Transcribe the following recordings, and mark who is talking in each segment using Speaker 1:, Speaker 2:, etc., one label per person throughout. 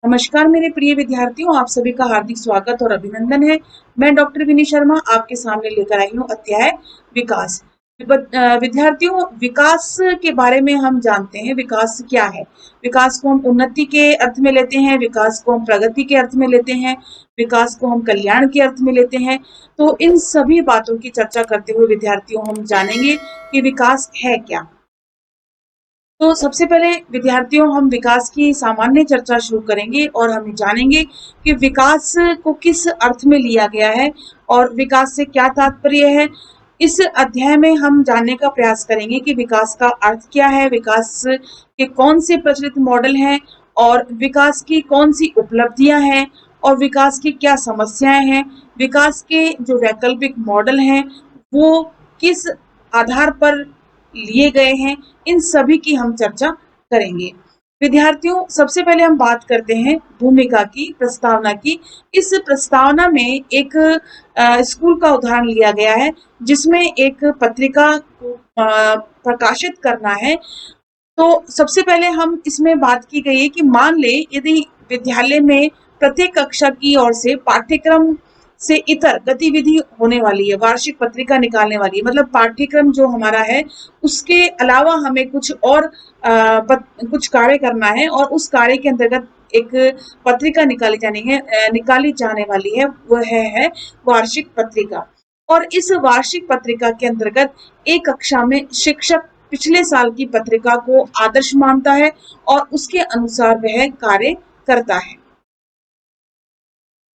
Speaker 1: नमस्कार मेरे प्रिय विद्यार्थियों, आप सभी का हार्दिक स्वागत और अभिनंदन है। मैं डॉक्टर विनी शर्मा आपके सामने लेकर आई हूँ अध्याय विकास। विद्यार्थियों, विकास के बारे में हम जानते हैं। विकास क्या है? विकास को हम उन्नति के अर्थ में लेते हैं, विकास को हम प्रगति के अर्थ में लेते हैं, विकास को हम कल्याण के अर्थ में लेते हैं। तो इन सभी बातों की चर्चा करते हुए विद्यार्थियों हम जानेंगे कि विकास है क्या। तो सबसे पहले विद्यार्थियों हम विकास की सामान्य चर्चा शुरू करेंगे और हम जानेंगे कि विकास को किस अर्थ में लिया गया है और विकास से क्या तात्पर्य है। इस अध्याय में हम जानने का प्रयास करेंगे कि विकास का अर्थ क्या है, विकास के कौन से प्रचलित मॉडल हैं और विकास की कौन सी उपलब्धियां हैं और विकास की क्या समस्याएं हैं। विकास के जो वैकल्पिक मॉडल हैं वो किस आधार पर लिए गए हैं, इन सभी की हम चर्चा करेंगे। विद्यार्थियों, सबसे पहले हम बात करते हैं भूमिका की, प्रस्तावना की। इस प्रस्तावना में एक स्कूल का उदाहरण लिया गया है जिसमें एक पत्रिका को प्रकाशित करना है। तो सबसे पहले हम इसमें बात की गई है कि मान ले यदि विद्यालय में प्रत्येक कक्षा की ओर से पाठ्यक्रम से इतर गतिविधि होने वाली है, वार्षिक पत्रिका निकालने वाली है। मतलब पाठ्यक्रम जो हमारा है उसके अलावा हमें कुछ और कुछ कार्य करना है और उस कार्य के अंतर्गत एक पत्रिका निकाली जाने वाली है, वह है वार्षिक पत्रिका। और इस वार्षिक पत्रिका के अंतर्गत एक कक्षा में शिक्षक पिछले साल की पत्रिका को आदर्श मानता है और उसके अनुसार वह कार्य करता है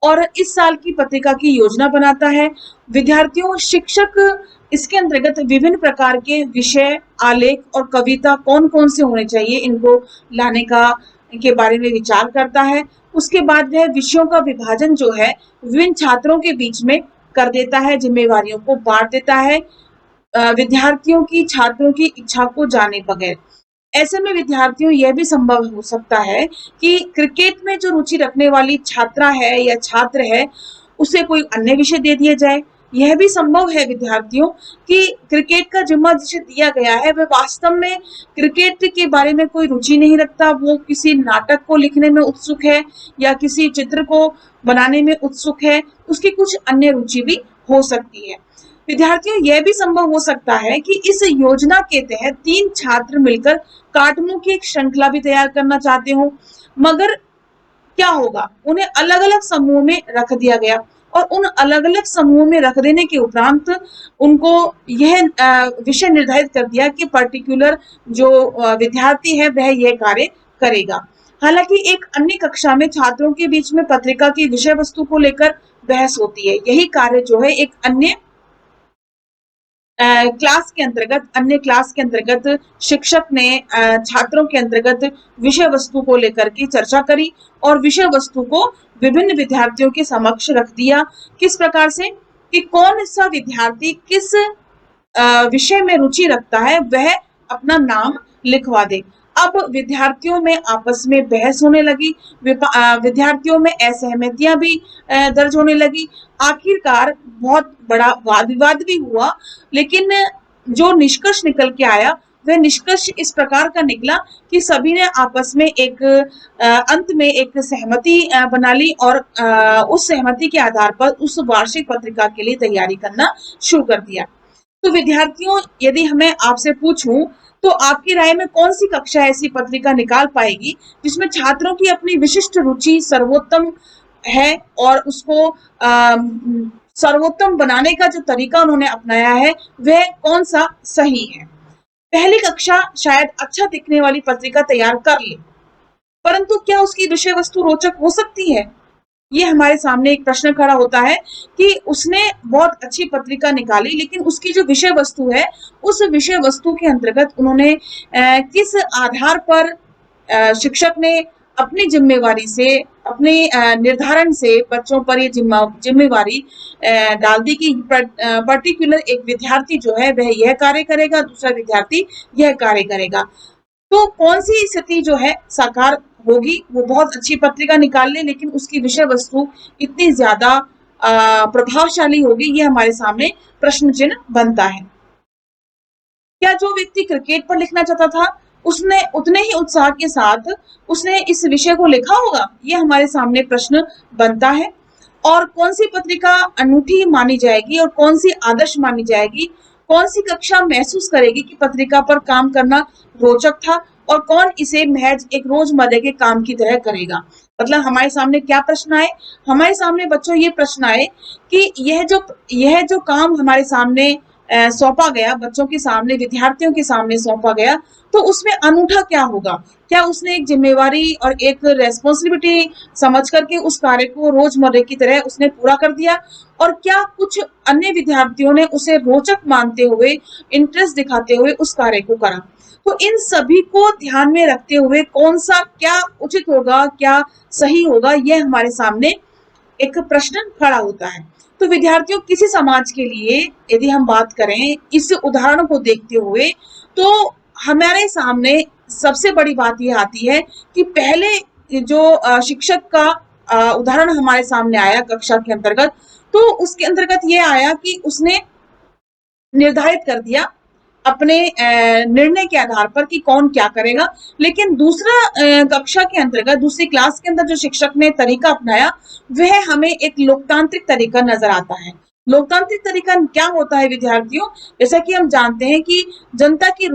Speaker 1: और इस साल की पत्रिका की योजना बनाता है। विद्यार्थियों, शिक्षक इसके अंतर्गत विभिन्न प्रकार के विषय, आलेख और कविता कौन कौन से होने चाहिए इनको लाने का के बारे में विचार करता है। उसके बाद वह विषयों का विभाजन जो है विभिन्न छात्रों के बीच में कर देता है, जिम्मेवारियों को बांट देता है विद्यार्थियों की, छात्रों की इच्छा को जाने बगैर। ऐसे में विद्यार्थियों यह भी संभव हो सकता है कि क्रिकेट में जो रुचि रखने वाली छात्रा है या छात्र है उसे कोई अन्य विषय दे दिया जाए। यह भी संभव है विद्यार्थियों कि क्रिकेट का जिम्मा जिसे दिया गया है वह वास्तव में क्रिकेट के बारे में कोई रुचि नहीं रखता, वो किसी नाटक को लिखने में उत्सुक है या किसी चित्र को बनाने में उत्सुक है, उसकी कुछ अन्य रुचि भी हो सकती है। विद्यार्थियों, यह भी संभव हो सकता है कि इस योजना के तहत 3 छात्र मिलकर कार्टूनों की एक श्रृंखला भी तैयार करना चाहते हो, मगर क्या होगा, उन्हें अलग अलग समूह में रख दिया गया और उन अलग अलग समूह में रख देने के उपरांत उनको यह विषय निर्धारित कर दिया कि पर्टिकुलर जो विद्यार्थी है वह यह कार्य करेगा। हालांकि एक अन्य कक्षा में छात्रों के बीच में पत्रिका की विषय वस्तु को लेकर बहस होती है। यही कार्य जो है एक अन्य अन्य क्लास के अंतर्गत शिक्षक ने छात्रों के अंतर्गत विषय वस्तु को लेकर के चर्चा करी और विषय वस्तु को विभिन्न विद्यार्थियों के समक्ष रख दिया। किस प्रकार से कि कौन सा विद्यार्थी किस विषय में रुचि रखता है वह अपना नाम लिखवा दे। अब विद्यार्थियों में आपस में बहस होने लगी, विद्यार्थियों में असहमतियां भी दर्ज होने लगी। आखिरकार बहुत बड़ा वाद विवाद भी हुआ, लेकिन जो निष्कर्ष निकल के आया वह निष्कर्ष इस प्रकार का निकला कि सभी ने आपस में एक अंत में एक सहमति बना ली और उस सहमति के आधार पर उस वार्षिक पत्रिका के लिए तैयारी करना शुरू कर दिया। तो विद्यार्थियों, यदि मैं आपसे पूछूं तो आपकी राय में कौन सी कक्षा ऐसी पत्रिका निकाल पाएगी जिसमें छात्रों की अपनी विशिष्ट रुचि सर्वोत्तम है और उसको सर्वोत्तम बनाने का जो तरीका उन्होंने अपनाया है वह कौन सा सही है। पहली कक्षा शायद अच्छा दिखने वाली पत्रिका तैयार कर ले, परंतु क्या उसकी विषय वस्तु रोचक हो सकती है? ये हमारे सामने एक प्रश्न खड़ा होता है कि उसने बहुत अच्छी पत्रिका निकाली, लेकिन उसकी जो विषय वस्तु है उस विषय वस्तु के अंतर्गत उन्होंने किस आधार पर शिक्षक ने अपनी जिम्मेवारी से, अपने निर्धारण से बच्चों पर ये जिम्मेवारी डाल दी कि पर्टिकुलर एक विद्यार्थी जो है वह यह कार्य करेगा, दूसरा विद्यार्थी यह कार्य करेगा। तो कौन सी स्थिति जो है साकार होगी? वो बहुत अच्छी पत्रिका निकाल ले लेकिन उसकी विषय वस्तु इतनी ज्यादा प्रभावशाली होगी, ये हमारे सामने प्रश्न चिन्ह बनता है। क्या जो व्यक्ति क्रिकेट पर लिखना चाहता था उसने उतने ही उत्साह के साथ उसने इस विषय को लिखा होगा? ये हमारे सामने प्रश्न बनता है। और कौन सी पत्रिका अनूठी मानी जाएगी और कौन सी आदर्श मानी जाएगी? कौन सी कक्षा महसूस करेगी कि पत्रिका पर काम करना रोचक था और कौन इसे महज एक रोजमर्रा के काम की तरह करेगा? मतलब हमारे सामने क्या प्रश्न आए? हमारे सामने बच्चों ये प्रश्न आए कि यह जो काम हमारे सामने सौंपा गया, बच्चों के सामने, विद्यार्थियों के सामने सौंपा गया, तो उसमें अनूठा क्या होगा? क्या उसने एक जिम्मेवारी और एक रेस्पॉन्सिबिलिटी समझ करके उस कार्य को रोजमर्रा की तरह उसने पूरा कर दिया, और क्या कुछ अन्य विद्यार्थियों ने उसे रोचक मानते हुए, इंटरेस्ट दिखाते हुए उस कार्य को करा? तो इन सभी को ध्यान में रखते हुए कौन सा क्या उचित होगा, क्या सही होगा, यह हमारे सामने एक प्रश्न खड़ा होता है। तो विद्यार्थियों, किसी समाज के लिए यदि हम बात करें इस उदाहरण को देखते हुए, तो हमारे सामने सबसे बड़ी बात यह आती है कि पहले जो शिक्षक का उदाहरण हमारे सामने आया कक्षा के अंतर्गत, तो उसके अंतर्गत ये आया कि उसने निर्धारित कर दिया अपने निर्णय के आधार पर कि कौन क्या करेगा। लेकिन दूसरा कक्षा के अंतर्गत, दूसरी क्लास के अंदर जो शिक्षक ने तरीका अपनाया, वह हमें एक लोकतांत्रिक तरीका नजर आता है। लोकतांत्रिक तरीका क्या होता है विद्यार्थियों? जैसा कि हम जानते हैं कि जनता की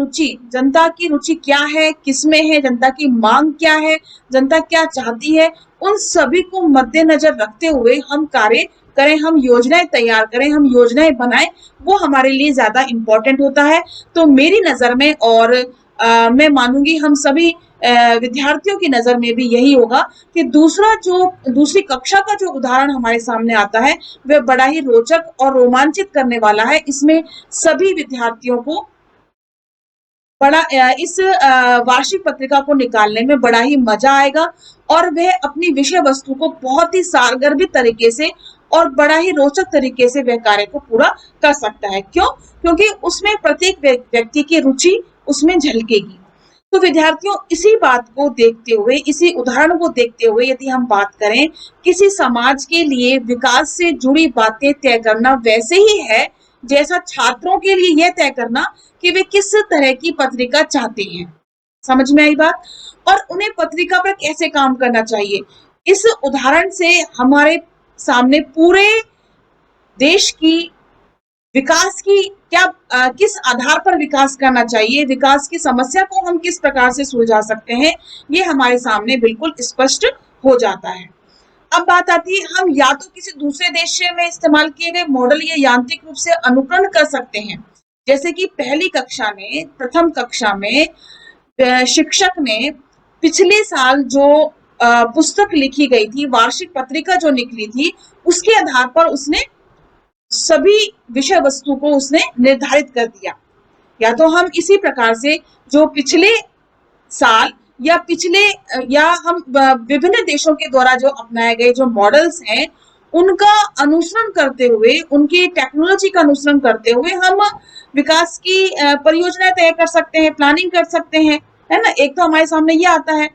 Speaker 1: रुचि क्या है, किसमें है, जनता की मांग क्या है, जनता क्या चाहती है, उन सभी को मद्देनजर रखते हुए हम कार्य करें, हम योजनाएं तैयार करें, हम योजनाएं बनाएं, वो हमारे लिए ज्यादा इंपॉर्टेंट होता है। तो मेरी नजर में, और मैं मानूंगी हम सभी विद्यार्थियों की नजर में भी यही होगा कि दूसरी कक्षा का जो उदाहरण हमारे सामने आता है, वह बड़ा ही रोचक और रोमांचित करने वाला है। इसमें सभी विद्यार्थियों को इस वार्षिक पत्रिका को निकालने में बड़ा ही मजा आएगा, और वह अपनी विषय वस्तु को बहुत ही सारगर्भित तरीके से और बड़ा ही रोचक तरीके से वह कार्य को पूरा कर सकता है। क्यों? क्योंकि उसमें प्रत्येक व्यक्ति की रुचि उसमें झलकेगी। तो विद्यार्थियों, इसी बात को देखते हुए, इसी उदाहरण को देखते हुए यदि हम बात करें, किसी समाज के लिए विकास से जुड़ी बातें तय करना वैसे ही है जैसा छात्रों के लिए यह तय करना कि वे किस तरह की पत्रिका चाहते हैं। समझ में आई बात? और उन्हें पत्रिका पर कैसे काम करना चाहिए। इस उदाहरण से हमारे सामने पूरे देश की विकास की किस आधार पर विकास करना चाहिए, विकास की समस्या को हम किस प्रकार से सुलझा सकते हैं, ये हमारे सामने बिल्कुल स्पष्ट हो जाता है। अब बात आती है, हम या तो किसी दूसरे देश में इस्तेमाल किए गए मॉडल या यांत्रिक रूप से अनुकरण कर सकते हैं। जैसे कि प्रथम कक्षा में शिक्षक ने पिछले साल जो पुस्तक लिखी गई थी, वार्षिक पत्रिका जो निकली थी, उसके आधार पर उसने सभी विषय वस्तु को उसने निर्धारित कर दिया। या तो हम इसी प्रकार से जो पिछले साल या हम विभिन्न देशों के द्वारा जो अपनाए गए जो मॉडल्स हैं, उनका अनुसरण करते हुए, उनकी टेक्नोलॉजी का अनुसरण करते हुए हम विकास की परियोजनाएं तय कर सकते हैं, प्लानिंग कर सकते हैं, है ना। एक तो हमारे सामने ये आता है।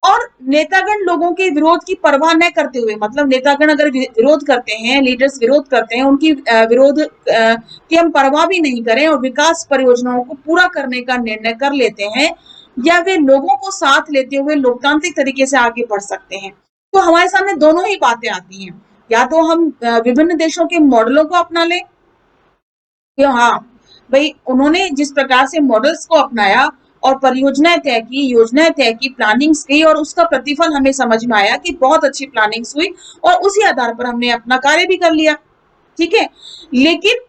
Speaker 1: और नेतागण लोगों के विरोध की परवाह न करते हुए, मतलब नेतागण अगर विरोध करते हैं, लीडर्स विरोध करते हैं, उनकी विरोध की हम परवाह भी नहीं करें और विकास परियोजनाओं को पूरा करने का निर्णय कर लेते हैं, या वे लोगों को साथ लेते हुए लोकतांत्रिक तरीके से आगे बढ़ सकते हैं। तो हमारे सामने दोनों ही बातें आती हैं। या तो हम विभिन्न देशों के मॉडलों को अपना लें कि हाँ भाई, उन्होंने जिस प्रकार से मॉडल्स को अपनाया और परियोजनाएं तय की, योजनाएं तय की, प्लानिंग्स की, और उसका प्रतिफल हमें समझ में आया कि बहुत अच्छी प्लानिंग्स हुई और उसी आधार पर हमने अपना कार्य भी कर लिया। ठीक है, लेकिन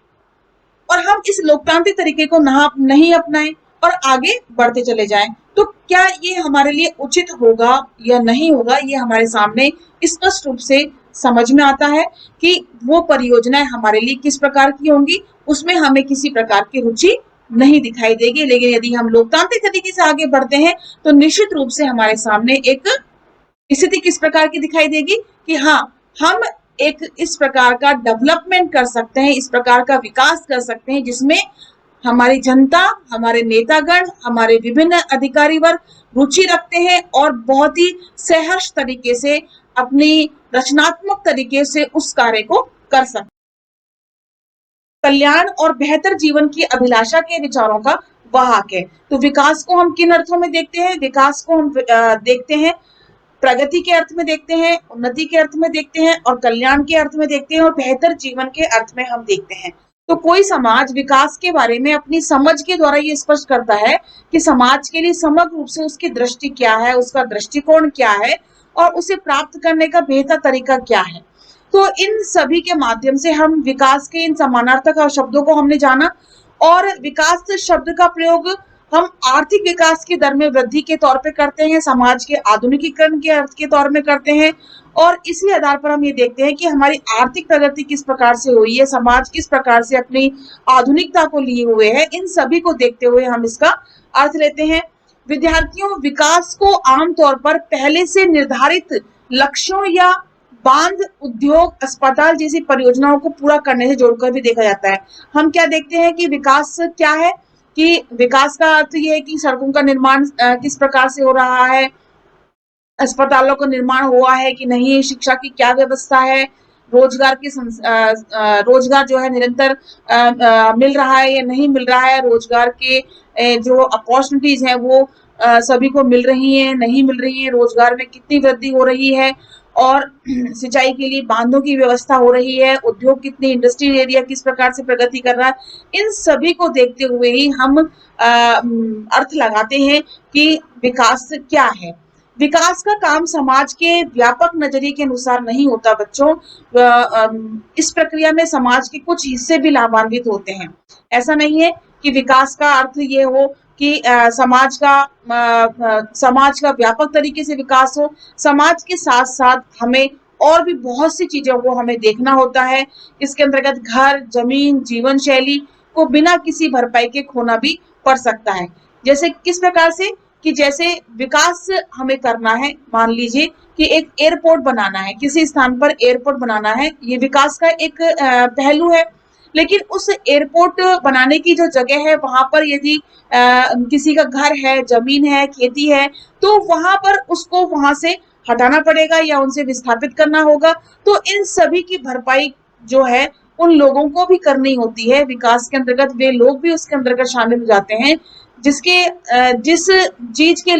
Speaker 1: और हम इस लोकतांत्रिक तरीके को नहीं अपनाएं और आगे बढ़ते चले जाएं, तो क्या ये हमारे लिए उचित होगा या नहीं होगा, ये हमारे सामने स्पष्ट रूप से समझ में आता है कि वो परियोजनाएं हमारे लिए किस प्रकार की होंगी, उसमें हमें किसी प्रकार की रुचि नहीं दिखाई देगी। लेकिन यदि हम लोकतांत्रिक तरीके से आगे बढ़ते हैं, तो निश्चित रूप से हमारे सामने एक स्थिति किस प्रकार की दिखाई देगी कि हाँ, हम एक इस प्रकार का डेवलपमेंट कर सकते हैं, इस प्रकार का विकास कर सकते हैं, जिसमें हमारी जनता, हमारे नेतागण, हमारे विभिन्न अधिकारी वर्ग रुचि रखते हैं और बहुत ही सहर्ष तरीके से, अपनी रचनात्मक तरीके से उस कार्य को कर सकते हैं। कल्याण और बेहतर जीवन की अभिलाषा के विचारों का वाहक है। तो विकास को हम किन अर्थों में देखते हैं? विकास को हम देखते हैं प्रगति के अर्थ में देखते हैं, उन्नति के अर्थ में देखते हैं और कल्याण के अर्थ में देखते हैं और बेहतर जीवन के अर्थ में हम देखते हैं। तो कोई समाज विकास के बारे में अपनी समझ के द्वारा ये स्पष्ट करता है कि समाज के लिए समग्र रूप से उसकी दृष्टि क्या है, उसका दृष्टिकोण क्या है और उसे प्राप्त करने का बेहतर तरीका क्या है। तो इन सभी के माध्यम से हम विकास के इन समानार्थक शब्दों को हमने जाना और विकास शब्द का प्रयोग हम आर्थिक विकास की दर में वृद्धि के तौर पे करते हैं, समाज के आधुनिकीकरण के अर्थ के तौर में करते हैं और इसी आधार पर हम ये देखते हैं कि हमारी आर्थिक प्रगति किस प्रकार से हुई है, समाज किस प्रकार से अपनी आधुनिकता को लिए हुए है। इन सभी को देखते हुए हम इसका अर्थ लेते हैं। विद्यार्थियों, विकास को आमतौर पर पहले से निर्धारित लक्ष्यों या बांध, उद्योग, अस्पताल जैसी परियोजनाओं को पूरा करने से जोड़कर भी देखा जाता है। हम क्या देखते हैं कि विकास क्या है, कि विकास का अर्थ ये है कि सड़कों का निर्माण किस प्रकार से हो रहा है, अस्पतालों का निर्माण हुआ है कि नहीं, शिक्षा की क्या व्यवस्था है, रोजगार की रोजगार जो है निरंतर मिल रहा है या नहीं मिल रहा है, रोजगार के जो अपॉर्चुनिटीज हैं वो सभी को मिल रही है, नहीं मिल रही है, रोजगार में कितनी वृद्धि हो रही है और सिंचाई के लिए बांधों की व्यवस्था हो रही है, उद्योग कितनी, इंडस्ट्रियल एरिया किस प्रकार से प्रगति कर रहा है। इन सभी को देखते हुए ही हम अर्थ लगाते हैं कि विकास क्या है। विकास का काम समाज के व्यापक नजरिए के अनुसार नहीं होता बच्चों। इस प्रक्रिया में समाज के कुछ हिस्से भी लाभान्वित होते हैं। ऐसा नहीं है कि विकास का अर्थ ये हो कि समाज का व्यापक तरीके से विकास हो। समाज के साथ साथ हमें और भी बहुत सी चीजों को हमें देखना होता है। इसके अंतर्गत घर, जमीन, जीवन शैली को बिना किसी भरपाई के खोना भी पड़ सकता है। जैसे किस प्रकार से, कि जैसे विकास हमें करना है, मान लीजिए कि एक एयरपोर्ट बनाना है, किसी स्थान पर एयरपोर्ट बनाना है, ये विकास का एक पहलू है। लेकिन उस एयरपोर्ट बनाने की जो जगह है वहां पर यदि किसी का घर है, जमीन है, खेती है, तो वहां पर उसको वहां से हटाना पड़ेगा या उनसे विस्थापित करना होगा। तो इन सभी की भरपाई जो है उन लोगों को भी करनी होती है। विकास के अंतर्गत वे लोग भी उसके अंतर्गत शामिल हो जाते हैं जिस चीज के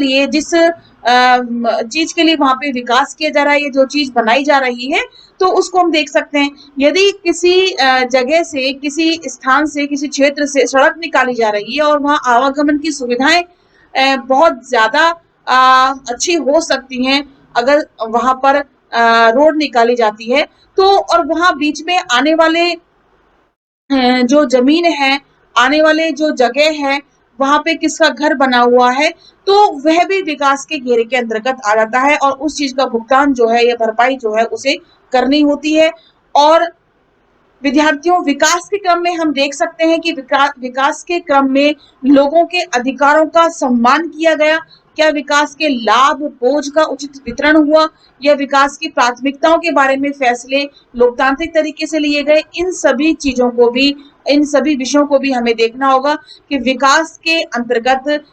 Speaker 1: लिए वहां पे विकास किया जा रहा है, ये जो चीज बनाई जा रही है, तो उसको हम देख सकते हैं। यदि किसी जगह से, किसी स्थान से, किसी क्षेत्र से सड़क निकाली जा रही है और वहां आवागमन की सुविधाएं बहुत ज्यादा अच्छी हो सकती हैं अगर वहां पर रोड निकाली जाती है, तो और वहां बीच में आने वाले जो जमीन है, आने वाले जो जगह है, वहां पे किसका घर बना हुआ है, तो वह भी विकास के घेरे के अंतर्गत आ जाता है और उस चीज का भुगतान जो है या भरपाई जो है उसे करनी होती है। और विद्यार्थियों, विकास के क्रम में हम देख सकते हैं कि विकास के क्रम में लोगों के अधिकारों का सम्मान किया गया। क्या विकास के लाभ, बोझ का उचित वितरण हुआ या विकास की प्राथमिकताओं के बारे में फैसले लोकतांत्रिक तरीके से लिए गए। इन सभी चीजों को भी, इन सभी विषयों को भी हमें देखना होगा कि विकास के अंतर्गत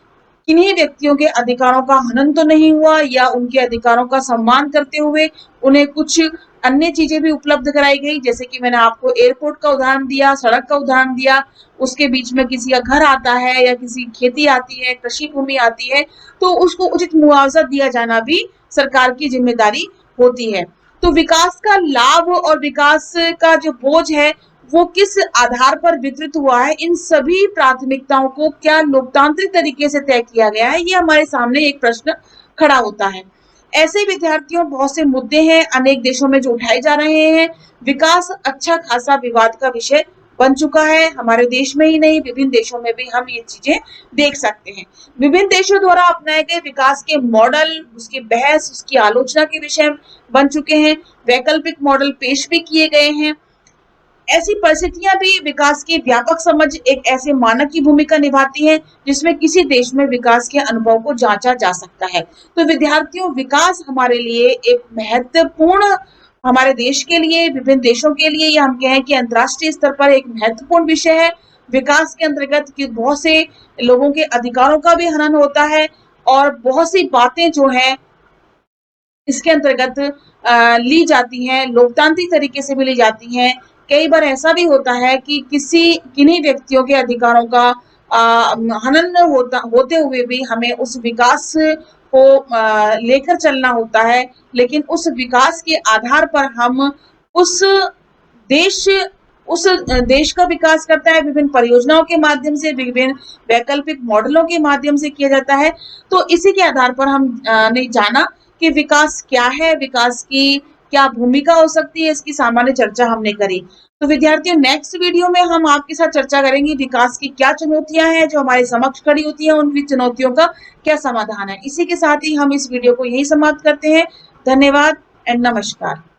Speaker 1: किन्हीं व्यक्तियों के अधिकारों का हनन तो नहीं हुआ या उनके अधिकारों का सम्मान करते हुए उन्हें कुछ अन्य चीजें भी उपलब्ध कराई गई। जैसे कि मैंने आपको एयरपोर्ट का उदाहरण दिया, सड़क का उदाहरण दिया, उसके बीच में किसी का घर आता है या किसी खेती आती है, कृषि भूमि आती है, तो उसको उचित मुआवजा दिया जाना भी सरकार की जिम्मेदारी होती है। तो विकास का लाभ और विकास का जो बोझ है वो किस आधार पर वितरित हुआ है, इन सभी प्राथमिकताओं को क्या लोकतांत्रिक तरीके से तय किया गया है, ये हमारे सामने एक प्रश्न खड़ा होता है। ऐसे विद्यार्थियों बहुत से मुद्दे हैं अनेक देशों में जो उठाए जा रहे हैं। विकास अच्छा खासा विवाद का विषय बन चुका है। हमारे देश में ही नहीं, विभिन्न देशों में भी हम ये चीजें देख सकते हैं। विभिन्न देशों द्वारा अपनाए गए विकास के मॉडल, उसकी बहस, उसकी आलोचना के विषय बन चुके हैं। वैकल्पिक मॉडल पेश भी किए गए हैं। ऐसी परिस्थितियां भी विकास की व्यापक समझ एक ऐसे मानक की भूमिका निभाती है जिसमें किसी देश में विकास के अनुभव को जांचा जा सकता है। तो विद्यार्थियों, विकास हमारे लिए एक महत्वपूर्ण, हमारे देश के लिए, विभिन्न देशों के लिए, या हम कहें कि अंतर्राष्ट्रीय स्तर पर एक महत्वपूर्ण विषय है। विकास के अंतर्गत कि बहुत से लोगों के अधिकारों का भी हनन होता है और बहुत सी बातें जो है इसके अंतर्गत ली जाती हैं, लोकतांत्रिक तरीके से भी ली जाती हैं। कई बार ऐसा भी होता है कि किन्हीं व्यक्तियों के अधिकारों का हनन होते हुए भी हमें उस विकास को लेकर चलना होता है, लेकिन उस विकास के आधार पर हम उस देश देश का विकास करता है, विभिन्न परियोजनाओं के माध्यम से, विभिन्न वैकल्पिक मॉडलों के माध्यम से किया जाता है। तो इसी के आधार पर हम ने जाना कि विकास क्या है, विकास की क्या भूमिका हो सकती है, इसकी सामान्य चर्चा हमने करी। तो विद्यार्थियों, नेक्स्ट वीडियो में हम आपके साथ चर्चा करेंगे विकास की क्या चुनौतियां हैं जो हमारे समक्ष खड़ी होती हैं, उन चुनौतियों का क्या समाधान है। इसी के साथ ही हम इस वीडियो को यही समाप्त करते हैं। धन्यवाद एंड नमस्कार।